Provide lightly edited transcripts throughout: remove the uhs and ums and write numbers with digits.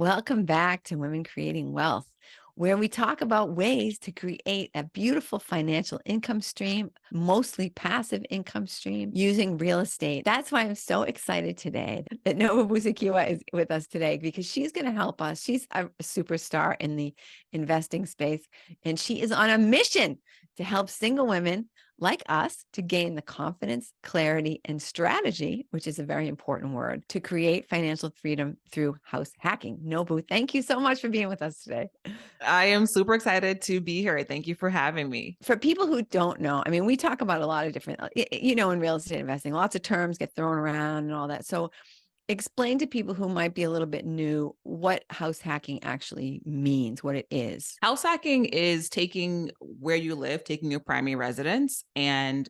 Welcome back to Women Creating Wealth, where we talk about ways to create a beautiful financial income stream, mostly passive income stream using real estate. That's why I'm so excited today that Nobu Musekiwa is with us today because she's going to help us. She's a superstar in the investing space, and she is on a mission to help single women like us to gain the confidence, clarity, and strategy, which is a very important word, to create financial freedom through house hacking. Nobu, thank you so much for being with us today. I am super excited to be here. Thank you for having me. For people who don't know, I mean, we talk about a lot of different, in real estate investing, lots of terms get thrown around and all that. So explain to people who might be a little bit new what house hacking actually means, what it is. House hacking is taking where you live, taking your primary residence and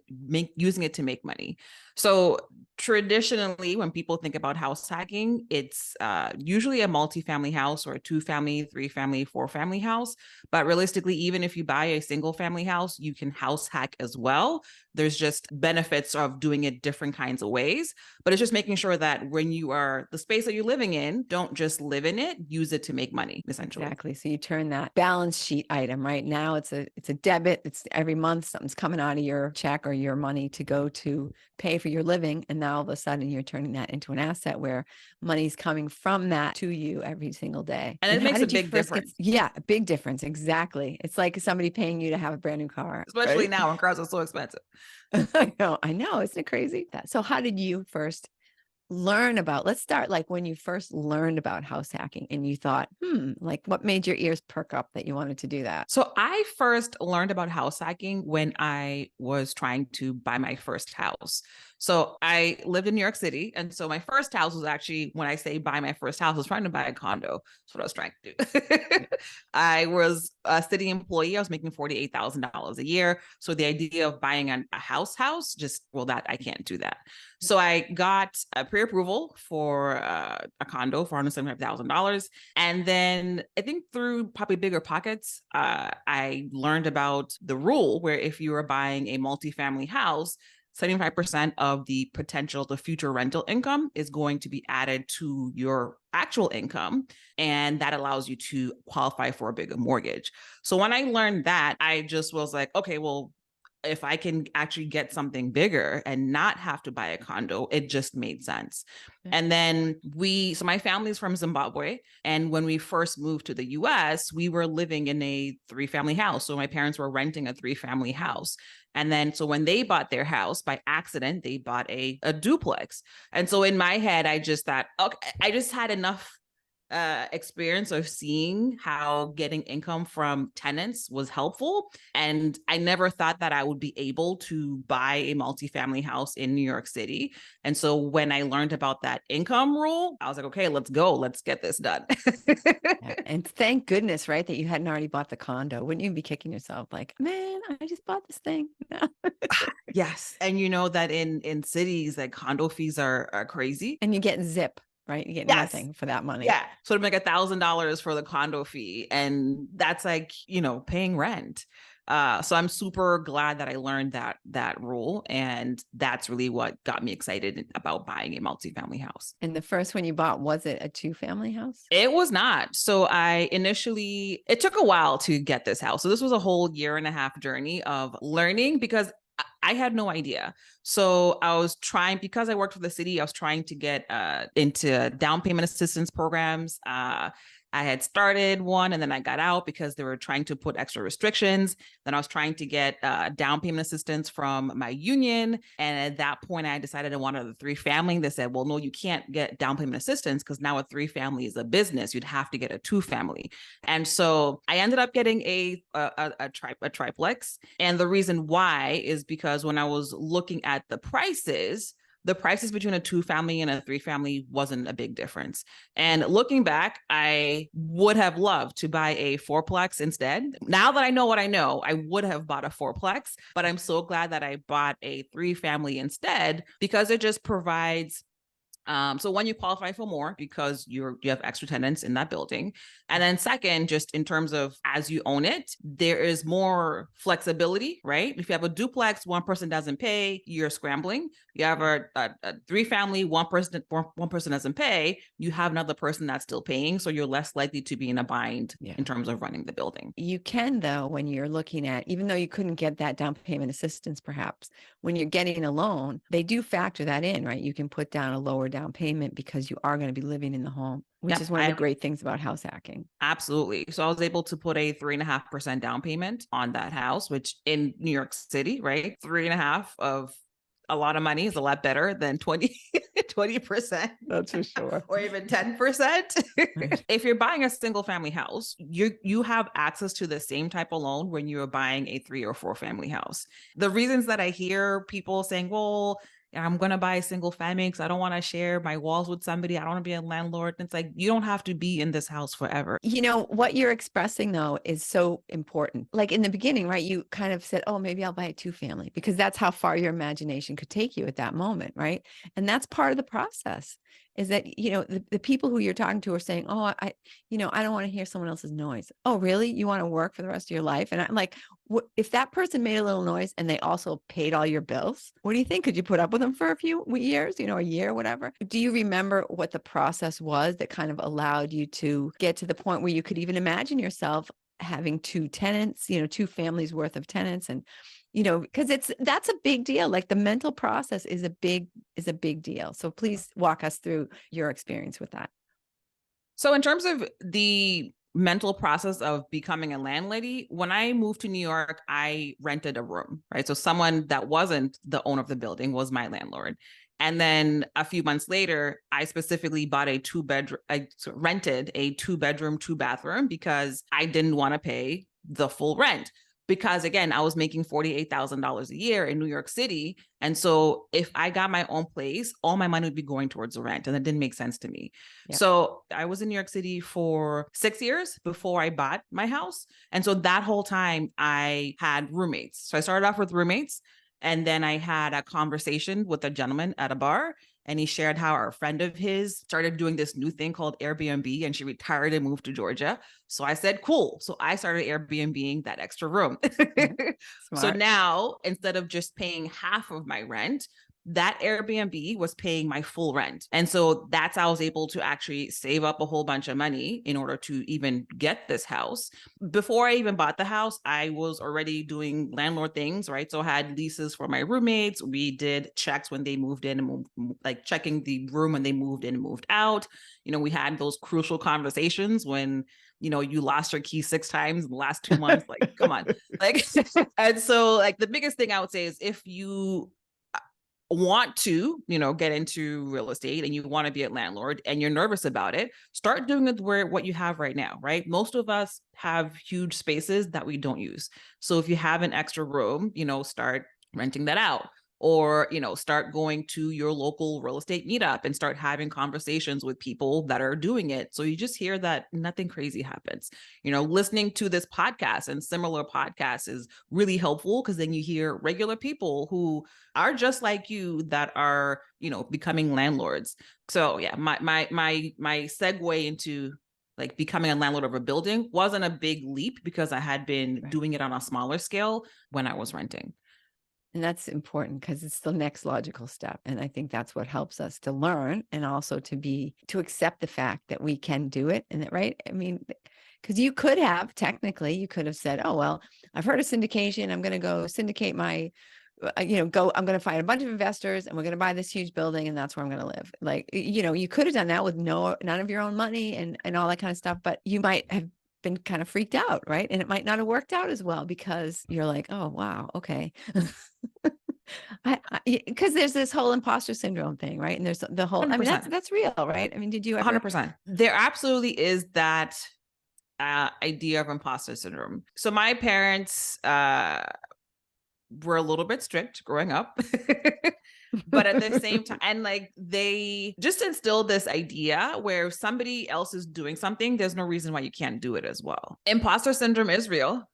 using it to make money. So traditionally, when people think about house hacking, it's usually a multifamily house or a 2-family, 3-family, 4-family house. But realistically, even if you buy a single family house, you can house hack as well. There's just benefits of doing it different kinds of ways. But it's just making sure that when you are the space that you're living in, don't just live in it, use it to make money, essentially. Exactly. So you turn that balance sheet item right now. It's a debit. It's every month something's coming out of your check or your money to go to pay for your living. And now all of a sudden you're turning that into an asset where money's coming from that to you every single day. And it makes a big difference. A big difference. Exactly. It's like somebody paying you to have a brand new car. Especially right? now when cars are so expensive. I know. Isn't it crazy? So how did you first learn about, let's start like when you first learned about house hacking and you thought, like what made your ears perk up that you wanted to do that? So I first learned about house hacking when I was trying to buy my first house. So I lived in New York City. And so my first house was actually, when I say buy my first house, I was trying to buy a condo. That's what I was trying to do. I was a city employee. I was making $48,000 a year. So the idea of buying a house, that I can't do that. So I got a pre-approval for a condo for $175,000. And then I think through probably bigger pockets, I learned about the rule where if you are buying a multifamily house, 75% of the future rental income is going to be added to your actual income. And that allows you to qualify for a bigger mortgage. So when I learned that, I just was like, okay, well, if I can actually get something bigger and not have to buy a condo, it just made sense. And then so my family's from Zimbabwe. And when we first moved to the US, we were living in a 3-family house. So my parents were renting a 3-family house. And then, so when they bought their house by accident, they bought a duplex. And so in my head, I just thought, okay, I just had enough experience of seeing how getting income from tenants was helpful. And I never thought that I would be able to buy a multifamily house in New York City. And so when I learned about that income rule, I was like, okay, let's go. Let's get this done. And thank goodness, right, that you hadn't already bought the condo. Wouldn't you be kicking yourself like, man, I just bought this thing? Yes. And you know that in cities, like condo fees are crazy. And you get zip. Right? You get nothing for that money. Yeah. So it'd be like $1,000 for the condo fee. And that's like, paying rent. So I'm super glad that I learned that rule. And that's really what got me excited about buying a multifamily house. And the first one you bought, was it a 2-family house? It was not. So it took a while to get this house. So this was a whole 1.5 year journey of learning because I had no idea. So I was trying, because I worked for the city, I was trying to get into down payment assistance programs. I had started one and then I got out because they were trying to put extra restrictions. Then I was trying to get down payment assistance from my union. And at that point, I decided I wanted a 3-family. They said, well, no, you can't get down payment assistance because now a 3-family is a business. You'd have to get a 2-family. And so I ended up getting a triplex. And the reason why is because when I was looking at the prices between a 2-family and a 3-family wasn't a big difference. And looking back, I would have loved to buy a 4-plex instead. Now that I know what I know, I would have bought a 4-plex, but I'm so glad that I bought a 3-family instead because it just provides So one, you qualify for more because you have extra tenants in that building. And then second, just in terms of as you own it, there is more flexibility, right? If you have a duplex, one person doesn't pay, you're scrambling. You have a 3-family, one person doesn't pay, you have another person that's still paying. So you're less likely to be in a bind in terms of running the building. You can, though, when you're looking at, even though you couldn't get that down payment assistance, perhaps when you're getting a loan, they do factor that in, right? You can put down a lower down payment because you are going to be living in the home, which is one of the great things about house hacking. Absolutely. So I was able to put a 3.5% down payment on that house, which in New York City, right? 3.5 of a lot of money is a lot better than 20%. That's for sure. Or even 10%. If you're buying a single family house, you have access to the same type of loan when you're buying a 3 or 4 family house. The reasons that I hear people saying, well, I'm going to buy a single family because I don't want to share my walls with somebody. I don't want to be a landlord. And it's like, you don't have to be in this house forever. You know, what you're expressing, though, is so important. Like in the beginning, right? You kind of said, oh, maybe I'll buy a 2-family because that's how far your imagination could take you at that moment, right? And that's part of the process is that, you know, the people who you're talking to are saying, oh, I don't want to hear someone else's noise. Oh, really? You want to work for the rest of your life? And I'm like, if that person made a little noise and they also paid all your bills, what do you think? Could you put up with them for a few years, a year, whatever? Do you remember what the process was that kind of allowed you to get to the point where you could even imagine yourself having 2 tenants, 2 families worth of tenants? And, because that's a big deal. Like the mental process is a big deal. So please walk us through your experience with that. So in terms of the mental process of becoming a landlady, when I moved to New York, I rented a room, right? So someone that wasn't the owner of the building was my landlord. And then a few months later, I specifically bought I rented a 2-bedroom, 2-bathroom because I didn't want to pay the full rent. Because again, I was making $48,000 a year in New York City. And so if I got my own place, all my money would be going towards the rent. And that didn't make sense to me. Yep. So I was in New York City for 6 years before I bought my house. And so that whole time I had roommates. So I started off with roommates. And then I had a conversation with a gentleman at a bar. And he shared how a friend of his started doing this new thing called Airbnb, and she retired and moved to Georgia. So I said, cool. So I started Airbnb-ing that extra room. So now, instead of just paying half of my rent, that Airbnb was paying my full rent. And so that's how I was able to actually save up a whole bunch of money in order to even get this house. Before I even bought the house, I was already doing landlord things, right? So I had leases for my roommates. We did checks when they moved in and like checking the room when they moved in and moved out. We had those crucial conversations when you lost your key 6 times in the last 2 months. Like, come on. Like, and so like the biggest thing I would say is if you want to, get into real estate and you want to be a landlord and you're nervous about it, start doing it where what you have right now, right? Most of us have huge spaces that we don't use. So if you have an extra room, start renting that out. Or, start going to your local real estate meetup and start having conversations with people that are doing it. So you just hear that nothing crazy happens. Listening to this podcast and similar podcasts is really helpful because then you hear regular people who are just like you that are, becoming landlords. So yeah, my segue into like becoming a landlord of a building wasn't a big leap because I had been doing it on a smaller scale when I was renting. And that's important because it's the next logical step. And I think that's what helps us to learn and also to accept the fact that we can do it. And that, right? I mean, because you could have said, oh, well, I've heard of syndication. I'm going to go syndicate my, I'm going to find a bunch of investors and we're going to buy this huge building and that's where I'm going to live. Like, you could have done that with none of your own money and all that kind of stuff, but you might have been kind of freaked out, right? And it might not have worked out as well because you're like, oh, wow, okay. Because there's this whole imposter syndrome thing, right? And there's the whole, 100%. I mean, that's real, right? I mean, did you ever? 100%. There absolutely is that idea of imposter syndrome. So my parents were a little bit strict growing up. But at the same time, and like they just instilled this idea where if somebody else is doing something, there's no reason why you can't do it as well. Imposter syndrome is real.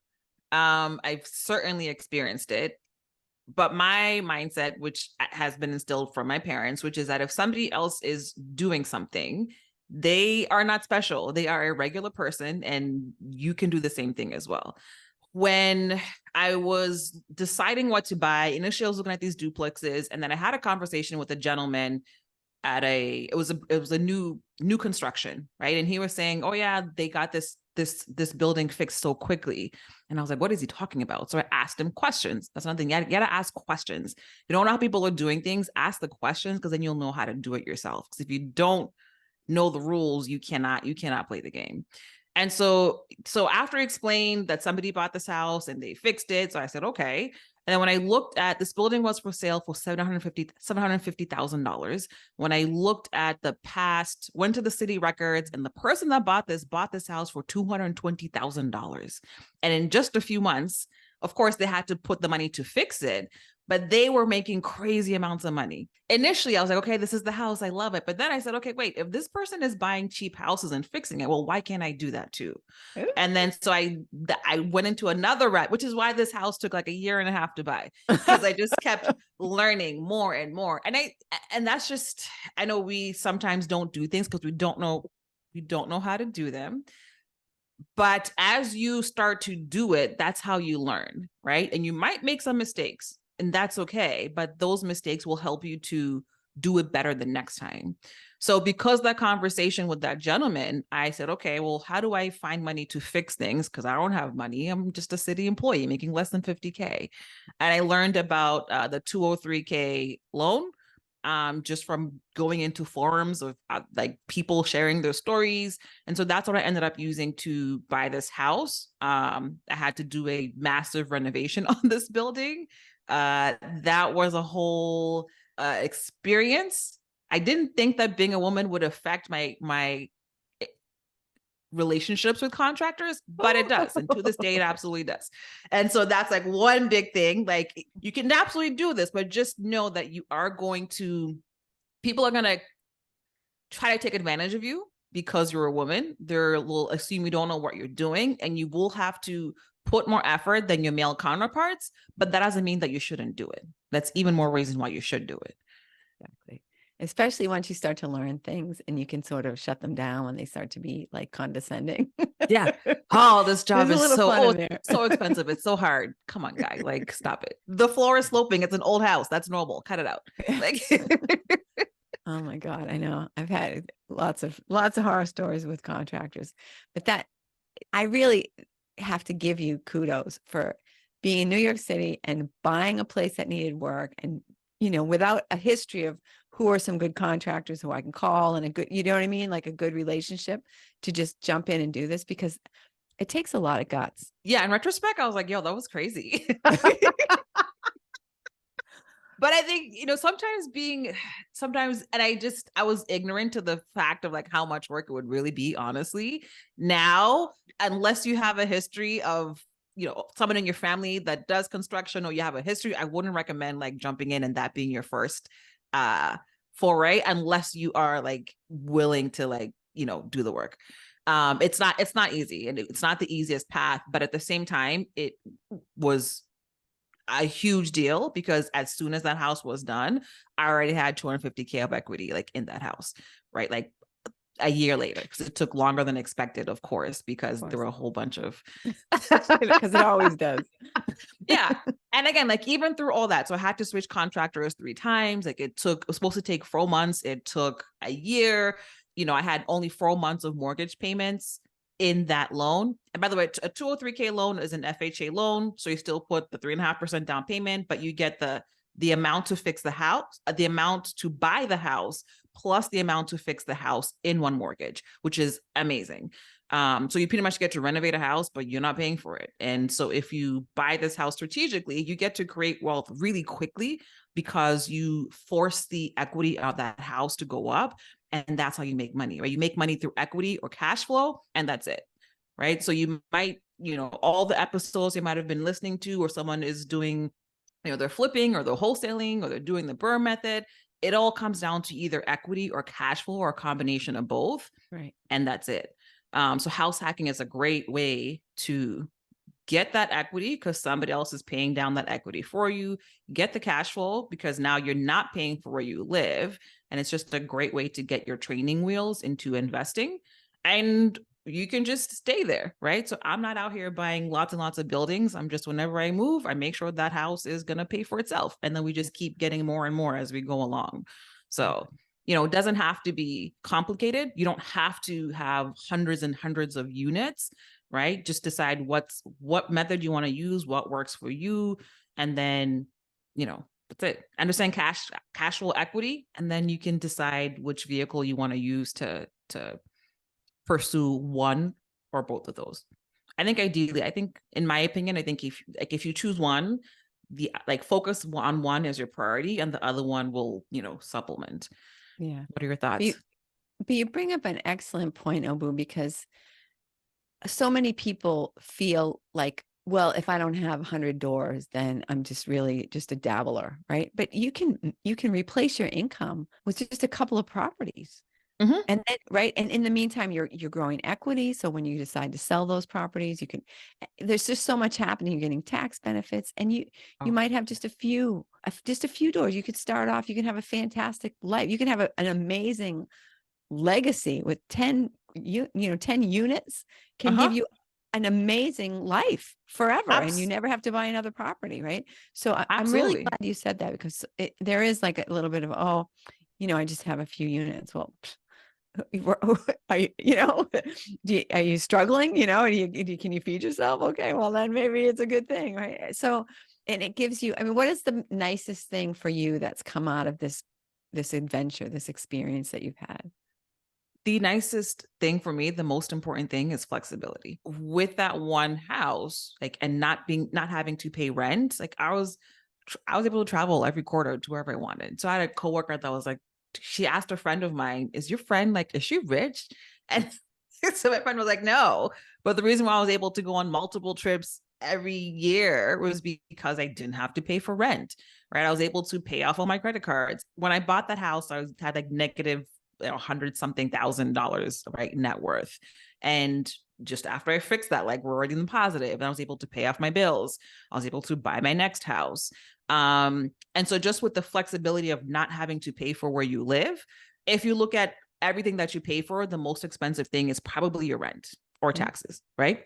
I've certainly experienced it. But my mindset, which has been instilled from my parents, which is that if somebody else is doing something, they are not special. They are a regular person, and you can do the same thing as well. When I was deciding what to buy, initially I was looking at these duplexes, and then I had a conversation with a gentleman at it was a new construction, right? And he was saying, oh yeah, they got this building fixed so quickly. And I was like, what is he talking about? So I asked him questions. That's another thing. You gotta ask questions. You don't know how people are doing things, ask the questions, because then you'll know how to do it yourself. Because if you don't know the rules, you cannot play the game. And so after I explained that somebody bought this house and they fixed it, so I said, okay. And then when I looked at this building was for sale for $750,000. When I looked at the past, went to the city records, and the person that bought this house for $220,000. And in just a few months, of course, they had to put the money to fix it, but they were making crazy amounts of money. Initially, I was like, okay, this is the house. I love it. But then I said, okay, wait, if this person is buying cheap houses and fixing it, well, why can't I do that too? And then so I went into another rut, which is why this house took like a year and a half to buy, because I just kept learning more and more. And that's just, I know we sometimes don't do things because we don't know how to do them. But as you start to do it, that's how you learn, right? And you might make some mistakes, and that's okay. But those mistakes will help you to do it better the next time. So because that conversation with that gentleman, I said, okay, well, how do I find money to fix things? Because I don't have money. I'm just a city employee making less than 50K. And I learned about the 203K loan, just from going into forums of like people sharing their stories. And so that's what I ended up using to buy this house. I had to do a massive renovation on this building. That was a whole experience. I didn't think that being a woman would affect my relationships with contractors, but it does. And to this day, it absolutely does. And so that's like one big thing. Like, you can absolutely do this, but just know that people are going to try to take advantage of you because you're a woman. They will assume you don't know what you're doing, and you will have to put more effort than your male counterparts, but that doesn't mean that you shouldn't do it. That's even more reason why you should do it. Exactly. Especially once you start to learn things and you can sort of shut them down when they start to be like condescending. Yeah. Oh, this job There's a is little fun in there. it's so expensive. It's so hard. Come on, guy. Like, stop it. The floor is sloping. It's an old house. That's normal. Cut it out. Like, oh my God, I know. I've had lots of horror stories with contractors, but that I really have to give you kudos for being in New York City and buying a place that needed work, and without a history of who are some good contractors who I can call, and a good, you know what I mean? Like a good relationship to just jump in and do this, because it takes a lot of guts. yeah. In retrospect, I was like, yo, that was crazy. But I think, sometimes, and I was ignorant to the fact of like how much work it would really be, honestly. Now, unless you have a history of, someone in your family that does construction, or you have a history, I wouldn't recommend like jumping in and that being your first foray, unless you are like willing to like, do the work. It's not easy, and it's not the easiest path, but at the same time, it was a huge deal, because as soon as that house was done, I already had 250K of equity, like in that house, right? Like a year later, because it took longer than expected, of course, because there were a whole bunch of, because it always does. Yeah. And again, like even through all that, so I had to switch contractors 3 times. Like it was supposed to take 4 months. It took a year. I had only 4 months of mortgage payments in that loan. And by the way, a 203K loan is an FHA loan. So you still put the 3.5% down payment, but you get the amount to fix the house, the amount to buy the house, plus the amount to fix the house in one mortgage, which is amazing. So you pretty much get to renovate a house, but you're not paying for it. And so if you buy this house strategically, you get to create wealth really quickly, because you force the equity of that house to go up. And that's how you make money, right? You make money through equity or cash flow, and that's it, right? So you might, all the episodes you might have been listening to, or someone is doing, they're flipping, or they're wholesaling, or they're doing the BRRRR method. It all comes down to either equity or cash flow, or a combination of both. Right. And that's it. So house hacking is a great way to get that equity because somebody else is paying down that equity for you, get the cash flow because now you're not paying for where you live. And it's just a great way to get your training wheels into investing. And you can just stay there, right? So I'm not out here buying lots and lots of buildings. I'm just, whenever I move, I make sure that house is going to pay for itself. And then we just keep getting more and more as we go along. So, it doesn't have to be complicated. You don't have to have hundreds and hundreds of units, right? Just decide what method you want to use, what works for you. And then, that's it. Understand cash flow equity. And then you can decide which vehicle you want to use to pursue one or both of those. I think ideally, in my opinion, I think if you choose one, focus on one as your priority and the other one will, supplement. Yeah. What are your thoughts? But you bring up an excellent point, Nobu, because so many people feel like, well, if I don't have 100 doors, then I'm just really just a dabbler, right? But you can replace your income with just a couple of properties. Mm-hmm. And then, right. And in the meantime, you're growing equity. So when you decide to sell those properties, there's just so much happening. You're getting tax benefits, and you might have just a few doors. You could start off, you can have a fantastic life. You can have an amazing legacy with 10 units can give you an amazing life forever, and you never have to buy another property, right? So I'm really glad you said that, because there is like a little bit of, I just have a few units. Well, are you, are you struggling? Can you feed yourself? Okay, well then maybe it's a good thing, right? So, and it gives you, what is the nicest thing for you that's come out of this adventure, this experience that you've had? The nicest thing for me, the most important thing, is flexibility. With that one house, and not having to pay rent, I was able to travel every quarter to wherever I wanted. So I had a coworker that was like, she asked a friend of mine, is your friend is she rich? And so my friend was like, no. But the reason why I was able to go on multiple trips every year was because I didn't have to pay for rent, right? I was able to pay off all my credit cards. When I bought that house, I had negative $100-something thousand, right, net worth. And just after I fixed that, we're already in the positive, and I was able to pay off my bills. I was able to buy my next house. And so just with the flexibility of not having to pay for where you live, if you look at everything that you pay for, the most expensive thing is probably your rent or taxes, right?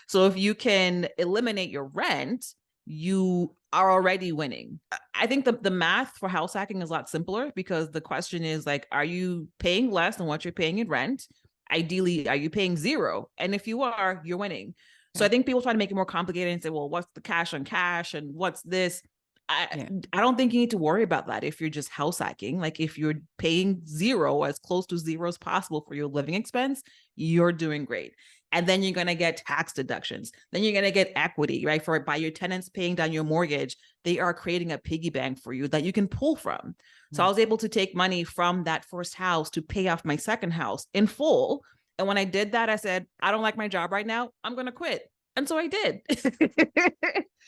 So if you can eliminate your rent, you are already winning. I think the math for house hacking is a lot simpler, because the question is are you paying less than what you're paying in rent? Ideally, are you paying zero? And if you are, you're winning. So I think people try to make it more complicated and say, well, what's the cash on cash and what's this? I don't think you need to worry about that if you're just house hacking. If you're paying zero, as close to zero as possible for your living expense, you're doing great. And then you're going to get tax deductions. Then you're going to get equity, right? By your tenants paying down your mortgage, they are creating a piggy bank for you that you can pull from. So I was able to take money from that first house to pay off my second house in full. And when I did that, I said, I don't like my job right now. I'm going to quit. And so I did.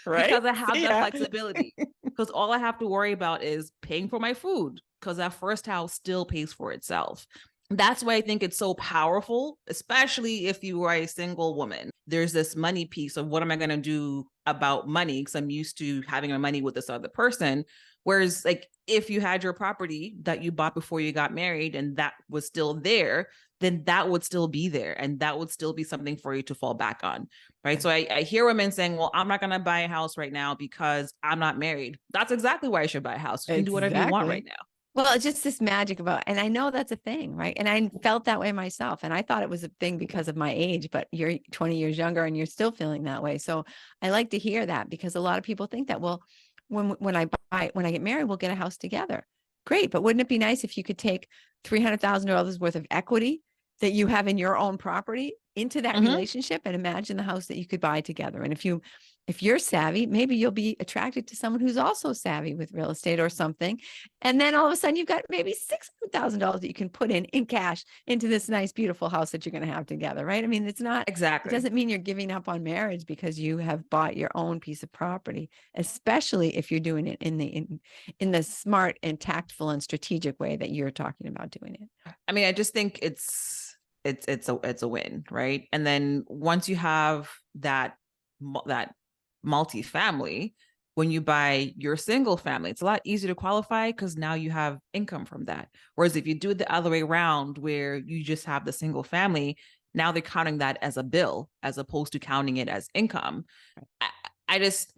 Right? Because I have that flexibility. Because all I have to worry about is paying for my food, because that first house still pays for itself. That's why I think it's so powerful, especially if you are a single woman. There's this money piece of, what am I going to do about money? Because I'm used to having my money with this other person. Whereas if you had your property that you bought before you got married and that was still there, then that would still be there. And that would still be something for you to fall back on, right? So I hear women saying, well, I'm not going to buy a house right now because I'm not married. That's exactly why you should buy a house. You can do whatever you want right now. Well, it's just this magic about, and I know that's a thing, right? And I felt that way myself, and I thought it was a thing because of my age, but you're 20 years younger and you're still feeling that way. So I like to hear that, because a lot of people think that, well, when I get married, we'll get a house together. Great. But wouldn't it be nice if you could take $300,000 worth of equity that you have in your own property into that relationship, and imagine the house that you could buy together? And if you're savvy, maybe you'll be attracted to someone who's also savvy with real estate or something. And then all of a sudden you've got maybe $600,000 that you can put in cash into this nice, beautiful house that you're going to have together, right? I mean, it's not exactly, it doesn't mean you're giving up on marriage because you have bought your own piece of property, especially if you're doing it in the smart and tactful and strategic way that you're talking about doing it. I mean, I just think it's a win, right? And then once you have that that multifamily, when you buy your single family, it's a lot easier to qualify because now you have income from that. Whereas if you do it the other way around, where you just have the single family, now they're counting that as a bill as opposed to counting it as income. I just,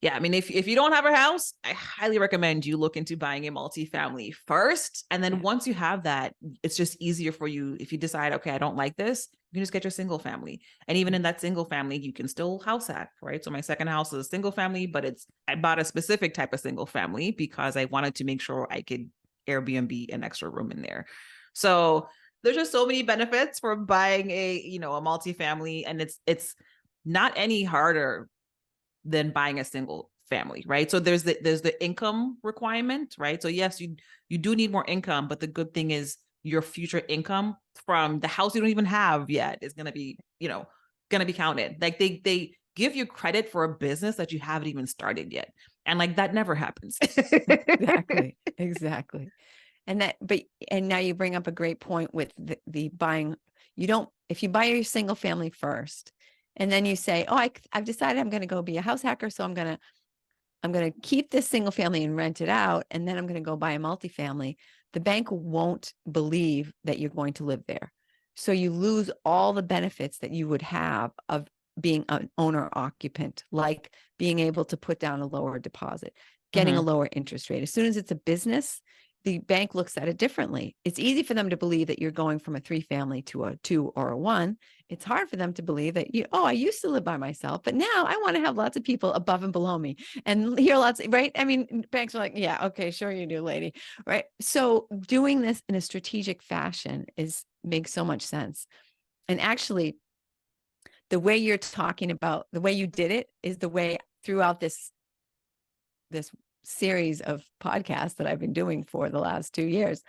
yeah, I mean, if you don't have a house, I highly recommend you look into buying a multifamily first. And then once you have that, it's just easier for you. If you decide, okay, I don't like this, you can just get your single family. And even in that single family, you can still house hack, right? So my second house is a single family, but I bought a specific type of single family because I wanted to make sure I could Airbnb an extra room in there. So there's just so many benefits for buying a multifamily, and it's not any harder than buying a single family, right? So there's the income requirement, right? So yes, you do need more income, but the good thing is your future income from the house you don't even have yet is going to be, counted. Like they give you credit for a business that you haven't even started yet. And like that never happens. Exactly. And now you bring up a great point with the buying. If you buy your single family first, and then you say, oh, I've decided I'm going to go be a house hacker. So I'm going to keep this single family and rent it out. And then I'm going to go buy a multifamily. The bank won't believe that you're going to live there. So you lose all the benefits that you would have of being an owner occupant, like being able to put down a lower deposit, getting a lower interest rate. As soon as it's a business, the bank looks at it differently. It's easy for them to believe that you're going from a 3 family to a 2 or a 1. It's hard for them to believe that I used to live by myself, but now I want to have lots of people above and below me and hear right? I mean, banks are like, yeah, okay, sure you do, lady, right? So doing this in a strategic fashion makes so much sense. And actually, the way you're talking about, the way you did it is the way throughout this series of podcasts that I've been doing for the last 2 years.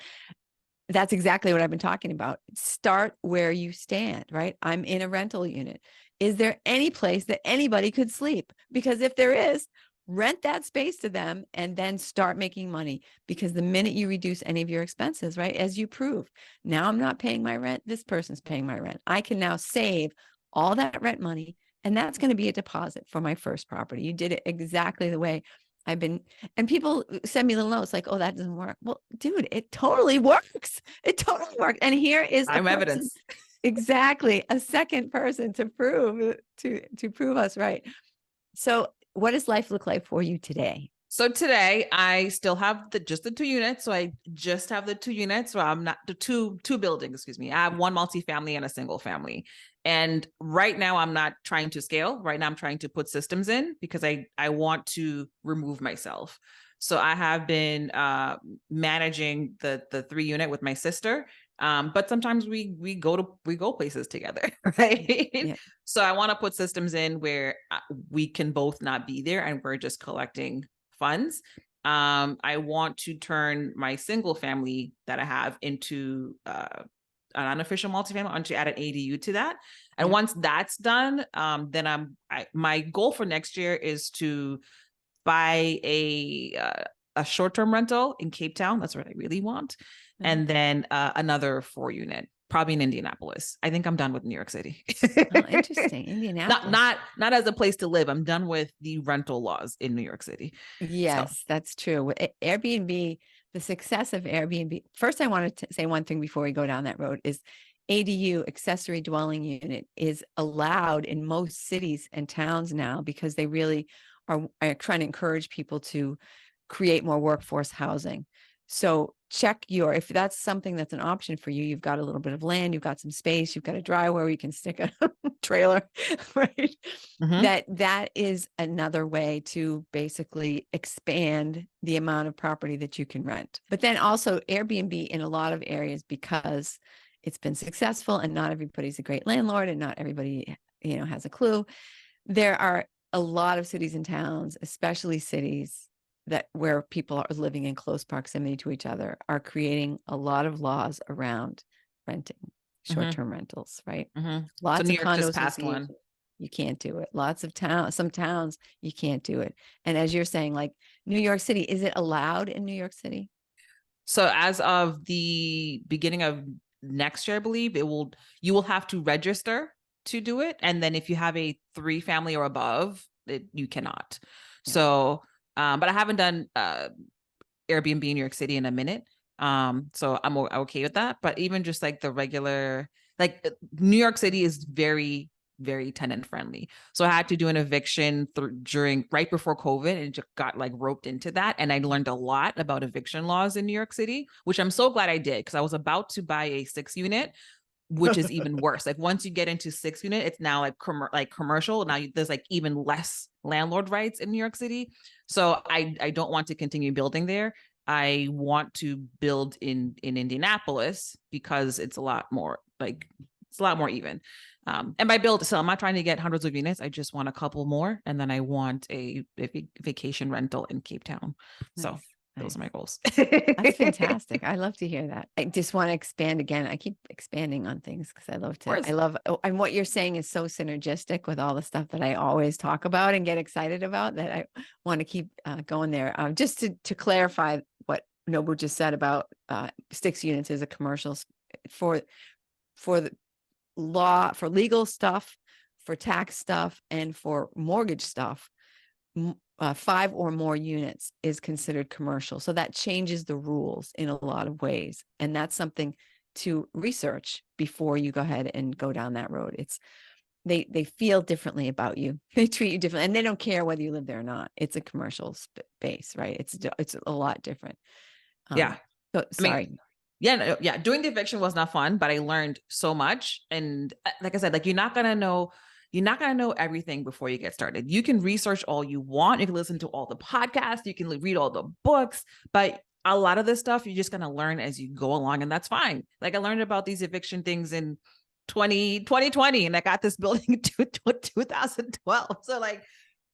That's exactly what I've been talking about. Start where you stand, right? I'm in a rental unit. Is there any place that anybody could sleep? Because if there is, rent that space to them and then start making money. Because the minute you reduce any of your expenses, right, as you prove, now I'm not paying my rent, this person's paying my rent. I can now save all that rent money, and that's going to be a deposit for my first property. You did it exactly the way and people send me little notes like, oh, that doesn't work. Well, dude, it totally works. It totally works. And here is I'm evidence. Exactly. A second person to prove us right. So what does life look like for you today? So today I still have just the 2 units. So I just have the 2 units. So I'm not the two buildings, excuse me. I have one multifamily and a single family. And right now I'm not trying to scale. Right now I'm trying to put systems in because I want to remove myself. So I have been managing the 3 unit with my sister. But sometimes we go places together, right? Yeah. So I want to put systems in where we can both not be there and we're just collecting funds. I want to turn my single family that I have into an unofficial multifamily. I want to add an ADU to that. And once that's done, then my goal for next year is to buy a short-term rental in Cape Town. That's what I really want. And then another 4 unit, probably in Indianapolis. I think I'm done with New York City. Oh, interesting. Indianapolis. Not as a place to live. I'm done with the rental laws in New York City. Yes, that's true. Airbnb, the success of Airbnb. First, I wanted to say one thing before we go down that road is ADU, accessory dwelling unit, is allowed in most cities and towns now because they really are trying to encourage people to create more workforce housing. So if that's something that's an option for you, you've got a little bit of land, you've got some space, you've got a driveway where you can stick a trailer, right? That is another way to basically expand the amount of property that you can rent. But then also Airbnb in a lot of areas, because it's been successful and not everybody's a great landlord and not everybody, has a clue. There are a lot of cities and towns, especially cities where people are living in close proximity to each other, are creating a lot of laws around renting short-term rentals, right? Lots so New of York condos just passed one. You can't do it. Some towns you can't do it. And as you're saying, like New York City, is it allowed in New York City? So as of the beginning of next year, I believe you will have to register to do it. And then if you have a 3-family or above, you cannot. Yeah. So, but I haven't done Airbnb in New York City in a minute. So I'm okay with that. But even just like the regular, like New York City is very, very tenant friendly. So I had to do an eviction during right before COVID and just got like roped into that. And I learned a lot about eviction laws in New York City, which I'm so glad I did, because I was about to buy a 6-unit, which is even worse. Like once you get into 6-unit, it's now like commercial. Now there's like even less landlord rights in New York City. So I don't want to continue building there. I want to build in Indianapolis because it's a lot more even. And by build, so I'm not trying to get hundreds of units. I just want a couple more, and then I want a vacation rental in Cape Town. So Nice. those are my goals. That's fantastic. I love to hear that. I just want to expand again. I keep expanding on things because and what you're saying is so synergistic with all the stuff that I always talk about and get excited about, that I want to keep going there. Just to clarify what Nobu just said about 6 units is a commercial for the law, for legal stuff, for tax stuff, and for mortgage stuff. 5 or more units is considered commercial. So that changes the rules in a lot of ways. And that's something to research before you go ahead and go down that road. It's they feel differently about you. They treat you differently, and they don't care whether you live there or not. It's a commercial space, right? It's a lot different. Yeah. So, sorry. I mean, yeah. Doing the eviction was not fun, but I learned so much. And like I said, like you're not gonna know everything before you get started. You can research all you want. You can listen to all the podcasts. You can read all the books, but a lot of this stuff you're just gonna learn as you go along, and that's fine. Like I learned about these eviction things in 2020, and I got this building in 2012. So like,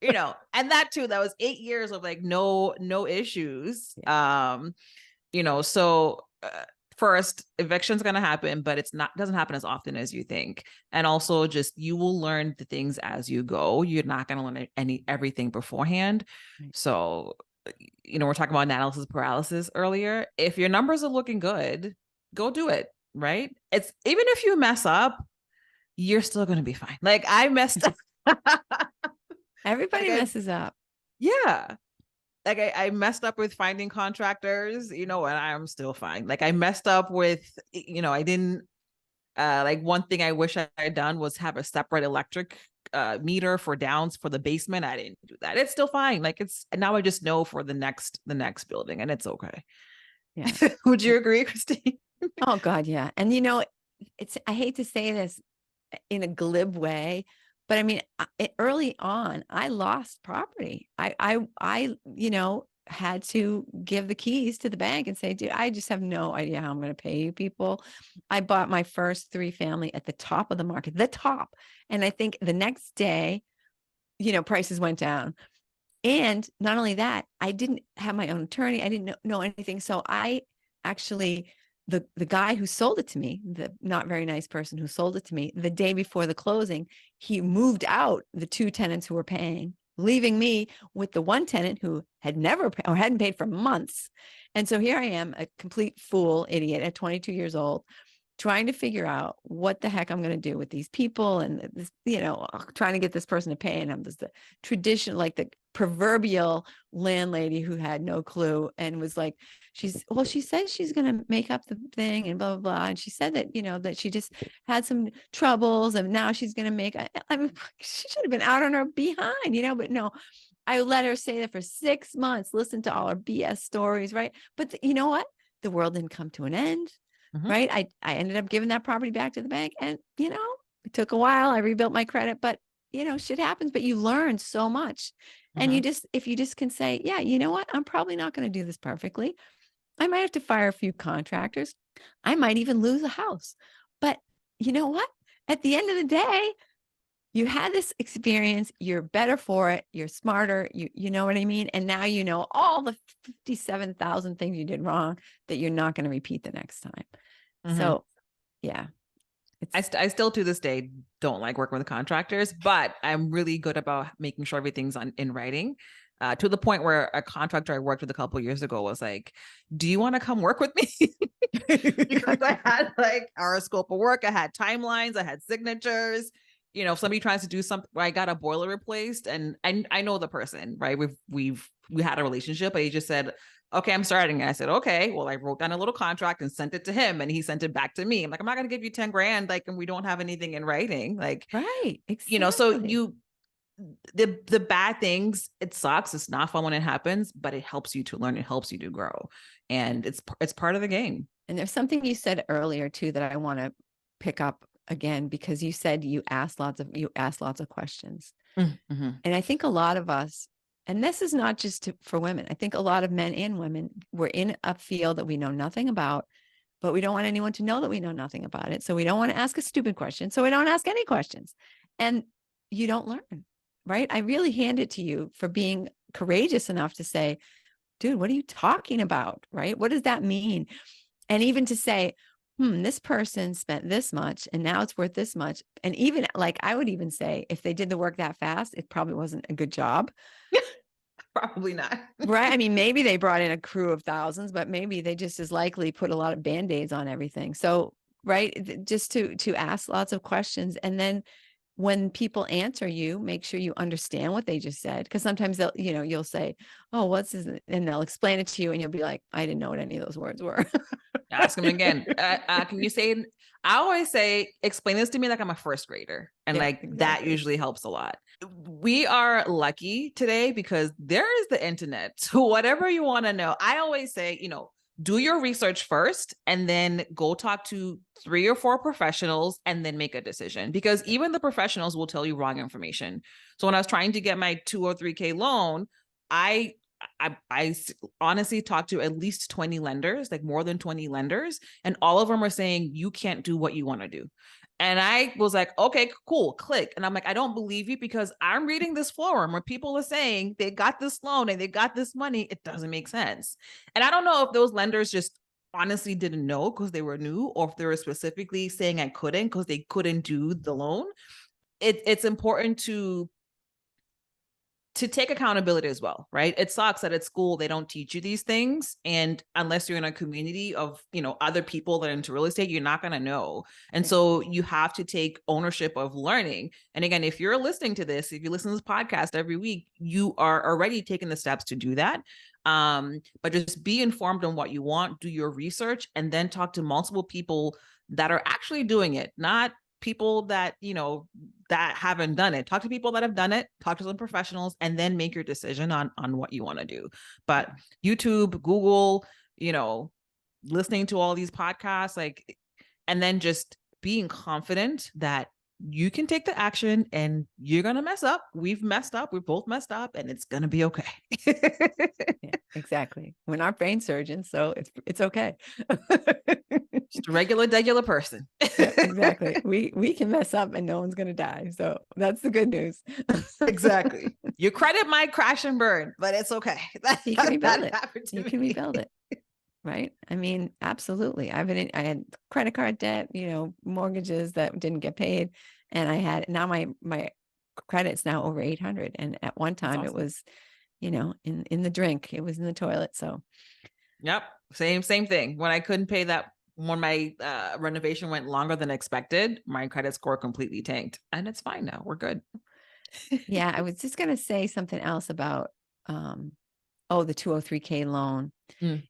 and that too, that was 8 years of like no issues. Yeah. So first, eviction's going to happen, but doesn't happen as often as you think. And also just, you will learn the things as you go. You're not going to learn everything beforehand. Right. So, we're talking about analysis paralysis earlier. If your numbers are looking good, go do it. Right. It's even if you mess up, you're still going to be fine. Like I messed up. Everybody messes up. Yeah. Like I messed up with finding contractors, and I'm still fine. Like I messed up with, I didn't, like one thing I wish I had done was have a separate electric meter for downs for the basement. I didn't do that. It's still fine. Like now I just know for the next building, and it's okay. Yeah. Would you agree, Christine? Oh God. Yeah. And I hate to say this in a glib way, but I mean, early on, I lost property. I had to give the keys to the bank and say, dude, I just have no idea how I'm going to pay you people. I bought my first 3-family at the top of the market, the top. And I think the next day, prices went down. And not only that, I didn't have my own attorney. I didn't know anything. So I actually, the guy who sold it to me, the not very nice person who sold it to me, the day before the closing, he moved out the 2 tenants who were paying, leaving me with the 1 tenant who had never or hadn't paid for months. And so here I am, a complete fool, idiot at 22 years old, trying to figure out what the heck I'm going to do with these people, and this, trying to get this person to pay. And I'm just the tradition, like the proverbial landlady who had no clue and was like, she says she's going to make up the thing and blah, blah, blah. And she said that, that she just had some troubles and now she's going to make, I mean, she should have been out on her behind, but no, I let her say that for 6 months, listen to all her BS stories. Right. But you know what? The world didn't come to an end. Mm-hmm. Right. I ended up giving that property back to the bank, and, it took a while. I rebuilt my credit, but shit happens, but you learn so much. Mm-hmm. And if you just can say, yeah, you know what? I'm probably not going to do this perfectly. I might have to fire a few contractors. I might even lose a house, but you know what? At the end of the day, you had this experience, you're better for it, you're smarter, you know what I mean? And now you know all the 57,000 things you did wrong that you're not going to repeat the next time. Mm-hmm. So, yeah. I still to this day don't like working with contractors, but I'm really good about making sure everything's in writing. To the point where a contractor I worked with a couple of years ago was like, do you want to come work with me? Because I had like our scope of work, I had timelines, I had signatures. if somebody tries to do something, I got a boiler replaced, and I know the person, right? We had a relationship, but he just said, okay, I'm starting. And I said, okay. Well, I wrote down a little contract and sent it to him, and he sent it back to me. I'm like, I'm not going to give you 10 grand, like, and we don't have anything in writing. Like, Right. so Exactly. the bad things, it sucks. It's not fun when it happens, but it helps you to learn. It helps you to grow. And it's part of the game. And there's something you said earlier too that I want to pick up again, because you said you asked lots of questions. Mm-hmm. And I think a lot of us, and this is not just for women, I think a lot of men and women, we're in a field that we know nothing about, but we don't want anyone to know that we know nothing about it. So we don't want to ask a stupid question. So we don't ask any questions. And you don't learn, right? I really hand it to you for being courageous enough to say, dude, what are you talking about? Right? What does that mean? And even to say, this person spent this much and now it's worth this much. And even like, I would even say if they did the work that fast, it probably wasn't a good job. Probably not. Right. I mean, maybe they brought in a crew of thousands, but maybe they just as likely put a lot of band-aids on everything. So, right. Just to ask lots of questions. And then when people answer you, make sure you understand what they just said. Cause sometimes you'll say, oh, what's this? And they'll explain it to you and you'll be like, I didn't know what any of those words were. Ask him again. Can you say, I always say, explain this to me like I'm a first grader. And Yeah, like that exactly. usually helps a lot. We are lucky today because there is the internet. So whatever you want to know, I always say, do your research first and then go talk to 3 or 4 professionals and then make a decision, because even the professionals will tell you wrong information. So when I was trying to get my 203K loan, I honestly talked to at least 20 lenders, like more than 20 lenders, and all of them are saying you can't do what you want to do. And I was like, okay, cool, click. And I'm like, I don't believe you, because I'm reading this forum where people are saying they got this loan and they got this money. It doesn't make sense. And I don't know if those lenders just honestly didn't know because they were new, or if they were specifically saying I couldn't because they couldn't do the loan. It's important to take accountability as well, right? It sucks that at school they don't teach you these things, and unless you're in a community of other people that are into real estate, you're not going to know. And so you have to take ownership of learning. And again, if you're listening to this, if you listen to this podcast every week, you are already taking the steps to do that. But just be informed on what you want, do your research, and then talk to multiple people that are actually doing it, not people that that haven't done it. Talk to people that have done it, talk to some professionals, and then make your decision on what you want to do. But YouTube, Google, listening to all these podcasts, like, and then just being confident that you can take the action, and you're going to mess up. We've messed up. We've both messed up, and it's going to be okay. Yeah, exactly. We're not brain surgeons, so it's okay. Just a regular person. Yeah, exactly. We can mess up and no one's going to die. So that's the good news. Exactly. Your credit might crash and burn, but it's okay. You can rebuild That it. happened to You me. can rebuild it. Right. I mean, absolutely. I had credit card debt, mortgages that didn't get paid. And I had, now my credit's now over 800. And at one That's time it awesome. was, in the drink, it was in the toilet. So Yep. Same thing. When I couldn't pay that, when my renovation went longer than expected, my credit score completely tanked, and it's fine now. We're good. yeah, I was just going to say something else about, the 203K loan. Mm.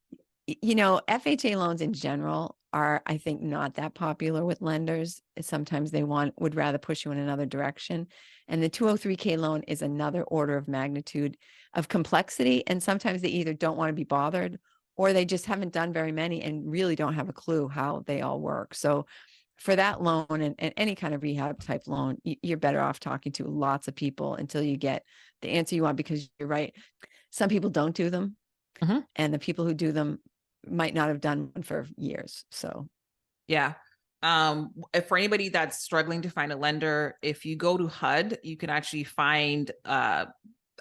FHA loans in general are, I think, not that popular with lenders. Sometimes they would rather push you in another direction. And the 203K loan is another order of magnitude of complexity. And sometimes they either don't want to be bothered, or they just haven't done very many and really don't have a clue how they all work. So for that loan and any kind of rehab type loan, you're better off talking to lots of people until you get the answer you want, because you're right. Some people don't do them. Mm-hmm. And the people who do them might not have done one for years. So Yeah. If for anybody that's struggling to find a lender, if you go to HUD, you can actually find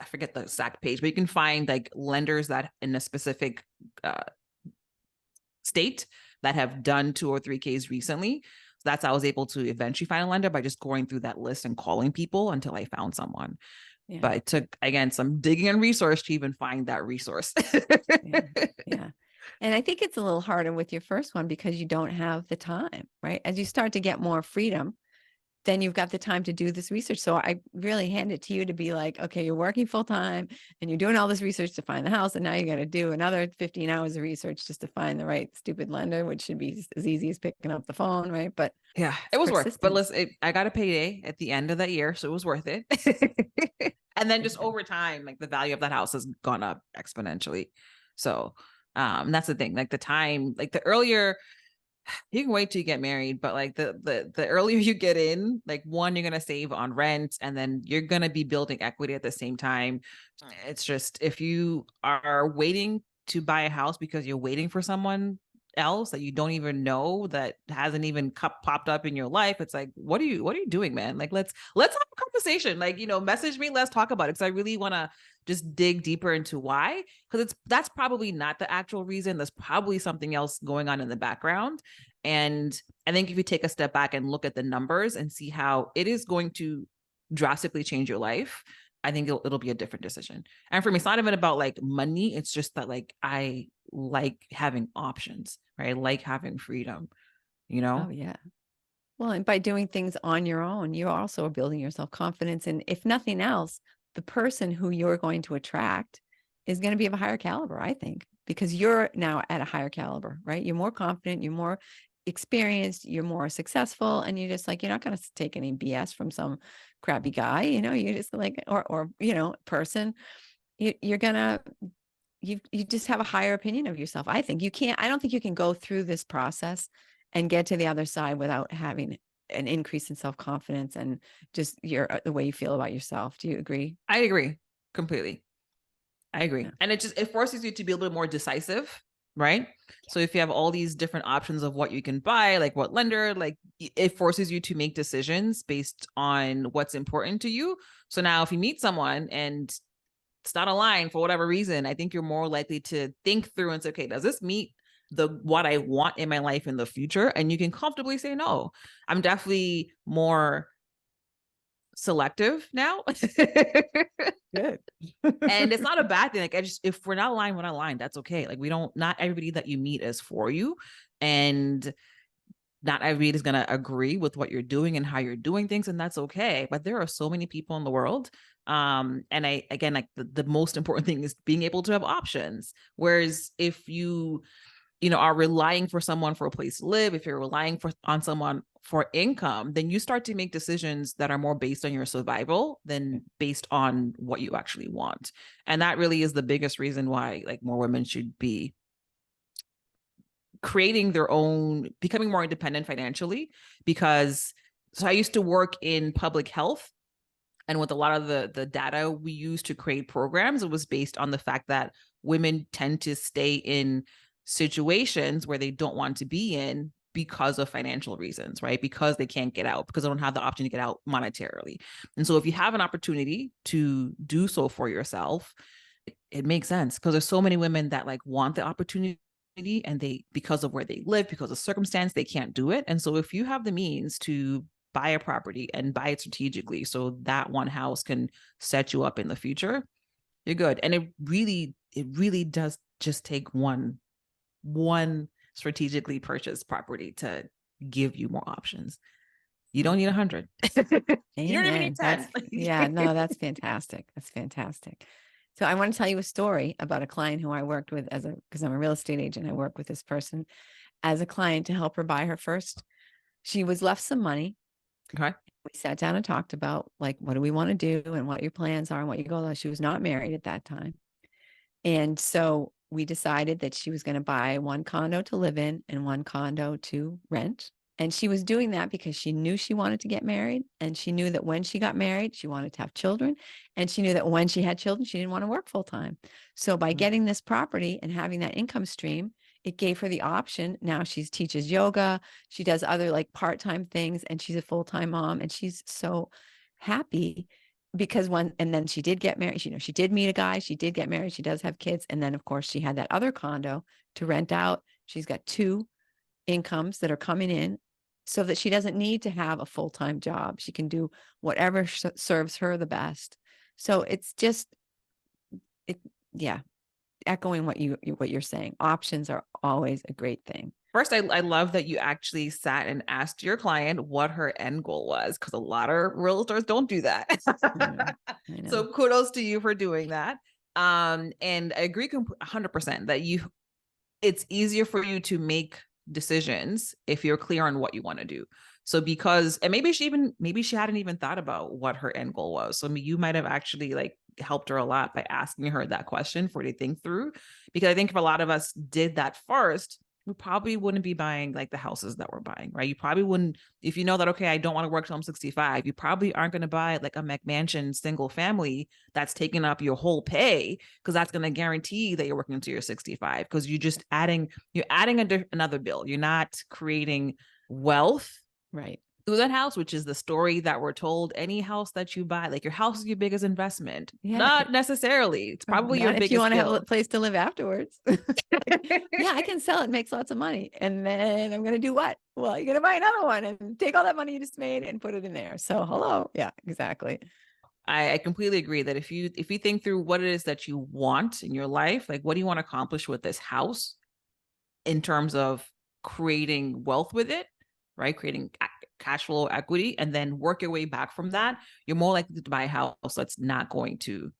I forget the exact page, but you can find like lenders that in a specific state that have done 203Ks recently. So that's how I was able to eventually find a lender, by just going through that list and calling people until I found someone. yeah. But it took, again, some digging and research to even find that resource. Yeah. And I think it's a little harder with your first one because you don't have the time, right? As you start to get more freedom, then you've got the time to do this research. So I really hand it to you to be like, okay, you're working full time and you're doing all this research to find the house. And now you got to do another 15 hours of research just to find the right stupid lender, which should be as easy as picking up the phone. Right. But Yeah, it's it was worth. But persistence. listen, I got a payday at the end of that year, so it was worth it. And then just over time, like the value of that house has gone up exponentially. So that's the thing. Like the time, like the earlier you can wait till you get married, but like the earlier you get in, like one, you're gonna save on rent, and then you're gonna be building equity at the same time. It's just if you are waiting to buy a house because you're waiting for someone else that you don't even know, that hasn't even popped up in your life, it's like, what are you doing, man? Like let's have a conversation. Like, message me, let's talk about it, because I really want to just dig deeper into why, because that's probably not the actual reason. There's probably something else going on in the background. And I think if you take a step back and look at the numbers and see how it is going to drastically change your life, I think it'll be a different decision. And for me, it's not even about like money. It's just that like I like having options, right? I like having freedom, you Oh, know? yeah. Well, and by doing things on your own, you also are building your self-confidence. And if nothing else, the person who you're going to attract is going to be of a higher caliber, I think, because you're now at a higher caliber, right? You're more confident, you're more experienced, you're more successful, and you're just like, you're not going to take any BS from some crappy guy, you're just like, or person. You're gonna you just have a higher opinion of yourself. I don't think you can go through this process and get to the other side without having an increase in self-confidence and just the way you feel about yourself. Do you agree? I agree completely. I Yeah. agree. And it forces you to be a little bit more decisive, right? So if you have all these different options of what you can buy, like what lender, like it forces you to make decisions based on what's important to you. So now if you meet someone and it's not aligned for whatever reason, I think you're more likely to think through and say, okay, does this meet what I want in my life in the future? And you can comfortably say no. I'm definitely more selective now. Good. And it's not a bad thing. Like if we're not aligned, we're not aligned. That's okay. Like not everybody that you meet is for you. And not everybody is going to agree with what you're doing and how you're doing things. And that's okay. But there are so many people in the world. And again, like the most important thing is being able to have options. Whereas if you are relying for someone for a place to live, if you're relying on someone for income, then you start to make decisions that are more based on your survival than based on what you actually want. And that really is the biggest reason why like more women should be creating their own, becoming more independent financially. Because so I used to work in public health, and with a lot of the data we use to create programs, it was based on the fact that women tend to stay in situations where they don't want to be in because of financial reasons, right? Because they can't get out, because they don't have the option to get out monetarily. And so if you have an opportunity to do so for yourself, it makes sense, because there's so many women that like want the opportunity, and they, because of where they live, because of circumstance, they can't do it. And so if you have the means to buy a property and buy it strategically so that one house can set you up in the future, you're good. And it really does just take one strategically purchased property to give you more options. You don't need 100. You don't even need Amen. 10. Yeah, no, that's fantastic. That's fantastic. So I want to tell you a story about a client who I worked with because I'm a real estate agent. I work with this person as a client to help her buy her first. She was left some money. Okay. We sat down and talked about like, what do we want to do and what your plans are and what your goals are. She was not married at that time. And so we decided that she was going to buy one condo to live in and one condo to rent. And she was doing that because she knew she wanted to get married. And she knew that when she got married, she wanted to have children. And she knew that when she had children, she didn't want to work full time. So by getting this property and having that income stream, it gave her the option. Now she teaches yoga. She does other like part-time things, and she's a full-time mom. And she's so happy because and then she did get married. She did meet a guy. She did get married. She does have kids. And then, of course, she had that other condo to rent out. She's got two incomes that are coming in so that she doesn't need to have a full-time job. She can do whatever serves her the best. So it's just, yeah, echoing what you're saying. Options are always a great thing. First, I love that you actually sat and asked your client what her end goal was, because a lot of realtors don't do that. I know. I know. So kudos to you for doing that. And I agree 100% that it's easier for you to make decisions if you're clear on what you want to do. So and maybe she hadn't even thought about what her end goal was. So I mean, you might have actually like helped her a lot by asking her that question for her to think through. Because I think if a lot of us did that first, we probably wouldn't be buying like the houses that we're buying, right? You probably wouldn't, if you know that, okay, I don't want to work till I'm 65, you probably aren't going to buy like a McMansion single family that's taking up your whole pay, because that's going to guarantee that you're working until you're 65, because you're adding another bill. You're not creating wealth Right. through that house, which is the story that we're told. Any house that you buy, like your house is your biggest investment. Yeah. Not necessarily. It's probably your Not if you biggest want to have a bill. place to live afterwards. Like, yeah, I can sell it, makes lots of money. And then I'm going to do what? Well, you're going to buy another one and take all that money you just made and put it in there. So hello. Yeah, exactly. I completely agree that if you think through what it is that you want in your life, like what do you want to accomplish with this house in terms of creating wealth with it, right? Creating cash flow equity, and then work your way back from that, you're more likely to buy a house that's not going to,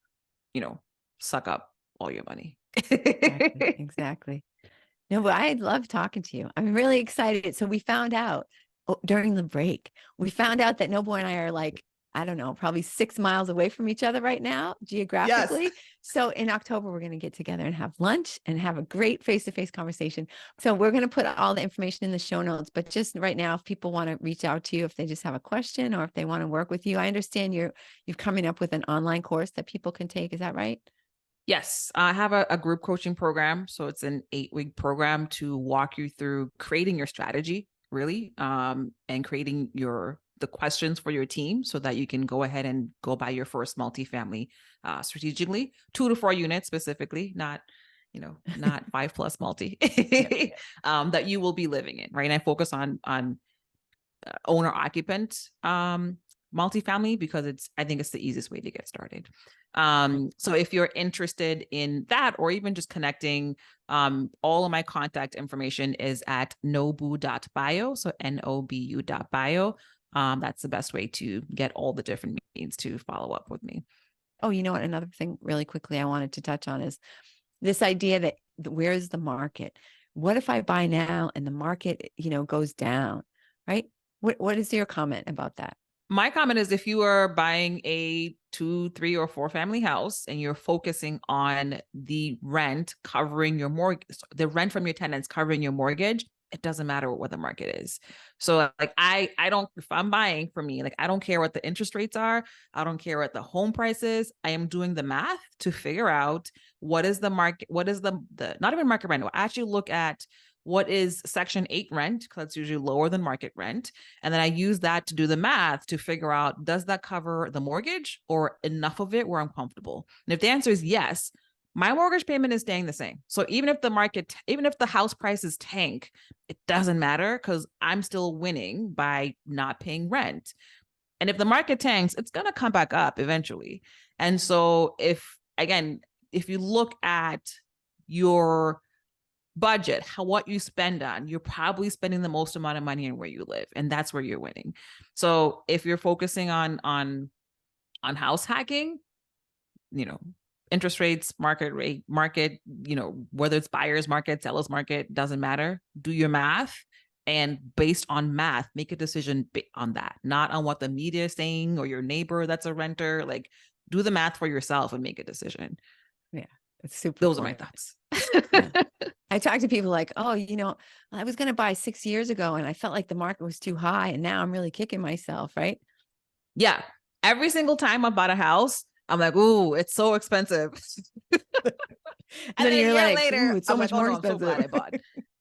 suck up all your money. Exactly. Exactly. No, but I love talking to you. I'm really excited. So we found out during the break, we found out that Nobu and I are like, I don't know, probably 6 miles away from each other right now, geographically. Yes. So in October, we're going to get together and have lunch and have a great face-to-face conversation. So we're going to put all the information in the show notes. But just right now, if people want to reach out to you, if they just have a question or if they want to work with you, I understand you're coming up with an online course that people can take. Is that right? Yes, I have a group coaching program. So it's an 8-week program to walk you through creating your strategy, really, and creating the questions for your team so that you can go ahead and go buy your first multifamily strategically, 2 to 4 units specifically, not 5+ multi that you will be living in, right? And I focus on owner occupant multifamily because I think it's the easiest way to get started. So if you're interested in that, or even just connecting, all of my contact information is at nobu.bio. So nobu.bio. That's the best way to get all the different means to follow up with me. Oh, you know what? Another thing really quickly I wanted to touch on is this idea that where's the market? What if I buy now and the market, goes down, right? What is your comment about that? My comment is, if you are buying a 2, 3, or 4 family house and you're focusing on the rent covering your mortgage, the rent from your tenants covering your mortgage, it doesn't matter what the market is. So like I don't, if I'm buying for me, like I don't care what the interest rates are. I don't care what the home price is. I am doing the math to figure out what is the market, what is the not even market rent. I actually look at what is Section 8 rent, because that's usually lower than market rent. And then I use that to do the math to figure out, does that cover the mortgage or enough of it where I'm comfortable? And if the answer is yes, my mortgage payment is staying the same. So even if the house prices tank, it doesn't matter because I'm still winning by not paying rent. And if the market tanks, it's going to come back up eventually. And so if you look at your budget, what you spend on, you're probably spending the most amount of money on where you live, and that's where you're winning. So if you're focusing on house hacking, interest rates, market rate, whether it's buyer's market, seller's market, doesn't matter. Do your math, and based on math, make a decision on that, not on what the media is saying or your neighbor that's a renter. Like, do the math for yourself and make a decision. Yeah, it's super. Those are my thoughts. Yeah. I talk to people like, oh, I was going to buy 6 years ago and I felt like the market was too high and now I'm really kicking myself, right? Yeah. Every single time I bought a house, I'm like, ooh, it's so expensive. And then you're like, later, ooh, it's so I'm much like, more oh, no, I'm so expensive. glad I bought.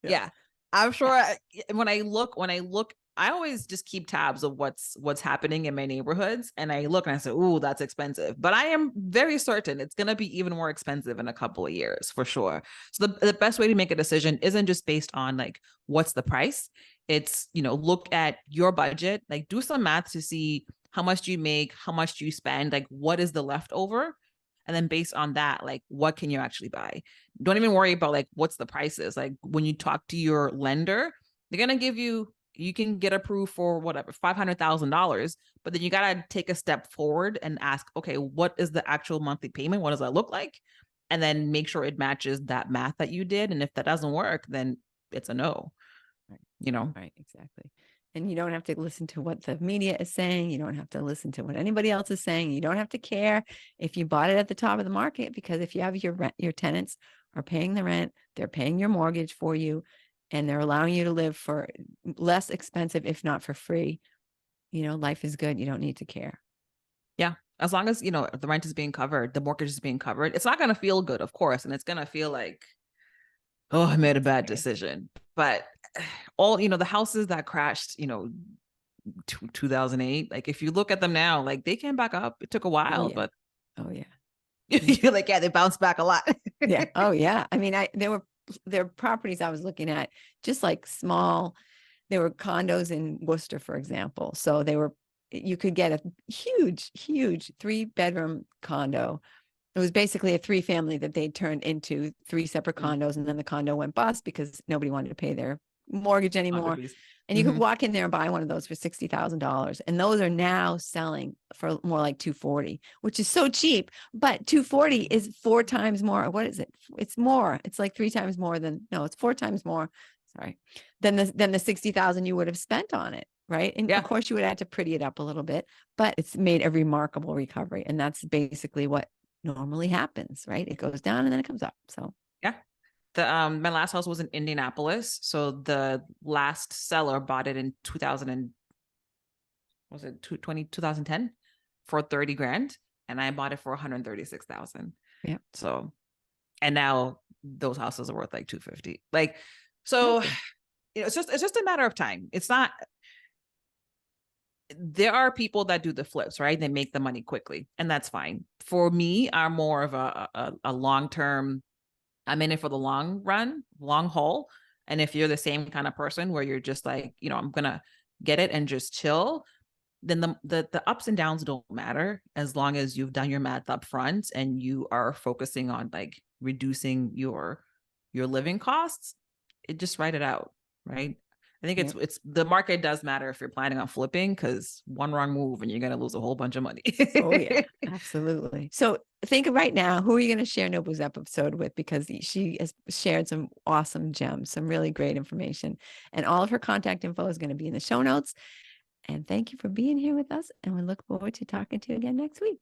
Yeah. Yeah. I'm sure when I look, I always just keep tabs of what's happening in my neighborhoods. And I look and I say, ooh, that's expensive. But I am very certain it's going to be even more expensive in a couple of years for sure. So the best way to make a decision isn't just based on like, what's the price? It's, look at your budget, like do some math to see how much do you make, how much do you spend, like what is the leftover? And then based on that, like, what can you actually buy? Don't even worry about like what's the prices. Like when you talk to your lender, they're gonna give you, you can get approved for whatever, $500,000, but then you gotta take a step forward and ask, okay, what is the actual monthly payment? What does that look like? And then make sure it matches that math that you did. And if that doesn't work, then it's a no, Right. you know? Right, exactly. And you don't have to listen to what the media is saying. You don't have to listen to what anybody else is saying. You don't have to care if you bought it at the top of the market, because if you have your rent, your tenants are paying the rent, they're paying your mortgage for you, and they're allowing you to live for less expensive, if not for free. Life is good. You don't need to care. Yeah. As long as, the rent is being covered, the mortgage is being covered, it's not going to feel good, of course. And it's going to feel like, oh, I made a bad decision. But all, the houses that crashed, 2008, like if you look at them now, like they came back up. It took a Oh while, yeah. but Oh yeah. you're like, yeah, they bounced back a lot. Yeah. Oh yeah. I mean, there were properties I was looking at, just like small. There were condos in Worcester, for example. So you could get a huge, huge 3-bedroom condo. It was basically a 3-family that they turned into 3 separate condos, and then the condo went bust because nobody wanted to pay their mortgage anymore. And you could walk in there and buy one of those for $60,000, and those are now selling for more like 240, which is so cheap. But 240 is 4 times more. What is it? It's more. It's like 3 times more than. No, it's 4 times more. Sorry, than the 60,000 you would have spent on it. Right. And Yeah. of course you would have to pretty it up a little bit, but it's made a remarkable recovery. And that's basically what normally happens, right? It goes down and then it comes up. So Yeah. My last house was in Indianapolis. So the last seller bought it in 2000 and was it 2010 for 30 grand. And I bought it for 136,000. yeah. So, and now those houses are worth like 250. Like, so, Exactly. it's just a matter of time. It's not, there are people that do the flips, right? They make the money quickly, and that's fine. For me, I'm more of a long-term, I'm in it for the long run, long haul. And if you're the same kind of person where you're just like, I'm gonna get it and just chill, then the ups and downs don't matter, as long as you've done your math up front and you are focusing on like reducing your living costs. It just write it out, right? I think Yeah. it's the market does matter if you're planning on flipping, because one wrong move and you're going to lose a whole bunch of money. Oh yeah, absolutely. So think of right now, who are you going to share Nobu's episode with? Because she has shared some awesome gems, some really great information, and all of her contact info is going to be in the show notes. And thank you for being here with us. And we look forward to talking to you again next week.